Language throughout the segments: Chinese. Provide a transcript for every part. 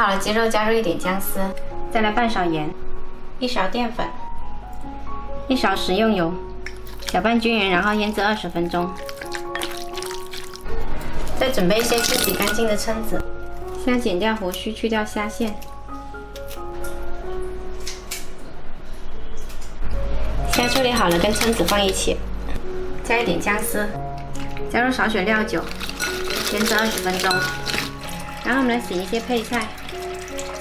好了鸡肉，加入一点姜丝，再来半勺盐，1勺淀粉，1勺食用油，搅拌均匀，然后腌制20分钟。再准备一些清洗干净的蛏子，虾剪掉胡须，去掉虾线。虾处理好了，跟蛏子放一起，加一点姜丝，加入少许料酒，腌制20分钟。然后我们来洗一些配菜，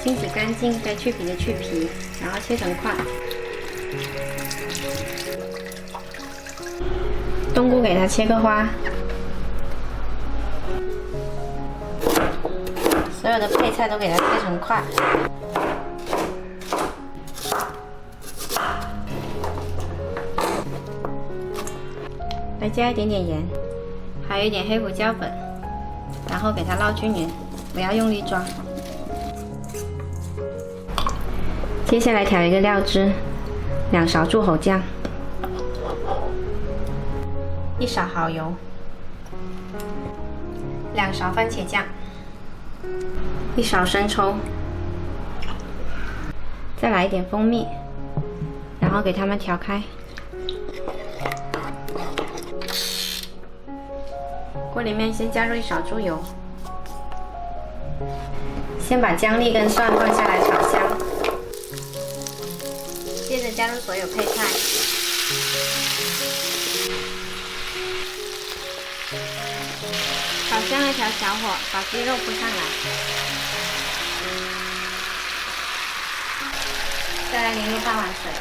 清洗干净，该去皮的去皮，然后切成块。冬菇给它切个花，所有的配菜都给它切成块。来加一点点盐，还有一点黑胡椒粉，然后给它捞均匀，不要用力抓。接下来调一个料汁，2勺柱侯酱，1勺蚝油，2勺番茄酱，1勺生抽，再来一点蜂蜜，然后给它们调开。锅里面先加入1勺猪油，先把姜粒跟蒜放下来炒香，接着加入所有配菜，炒香了调小火，把鸡肉铺上来，再来淋入半碗水，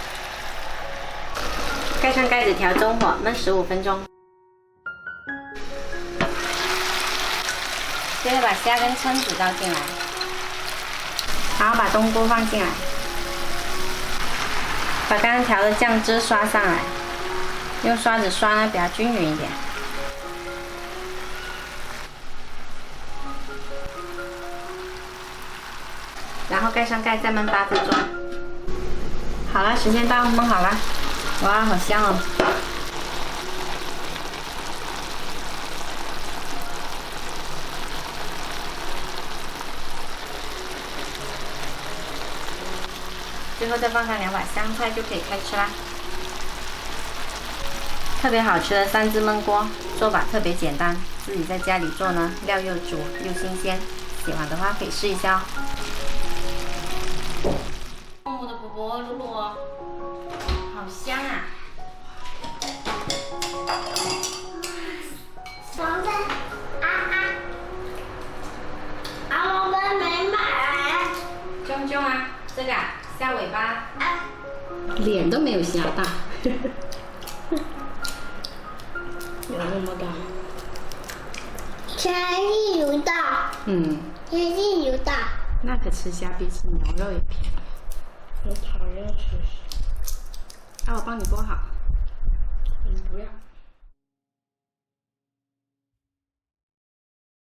盖上盖子调中火焖15分钟。接着把虾跟蛏子倒进来，然后把冬菇放进来，把刚刚调的酱汁刷上来，用刷子刷呢比较均匀一点。然后盖上盖再焖8分钟。好了，时间到，焖好了。哇，好香哦！最后再放上2把香菜就可以开吃啦。特别好吃的3汁焖锅，做法特别简单，自己在家里做呢，料又足又新鲜。喜欢的话可以试一下哦。我的波波露露哦，好香啊！黄色我们没买。炯炯啊，这个啊，虾尾巴，脸都没有虾大，有那么大。天气油大。天气油大。那可吃虾比吃牛肉也便宜。我讨厌吃。我帮你剥好。不要。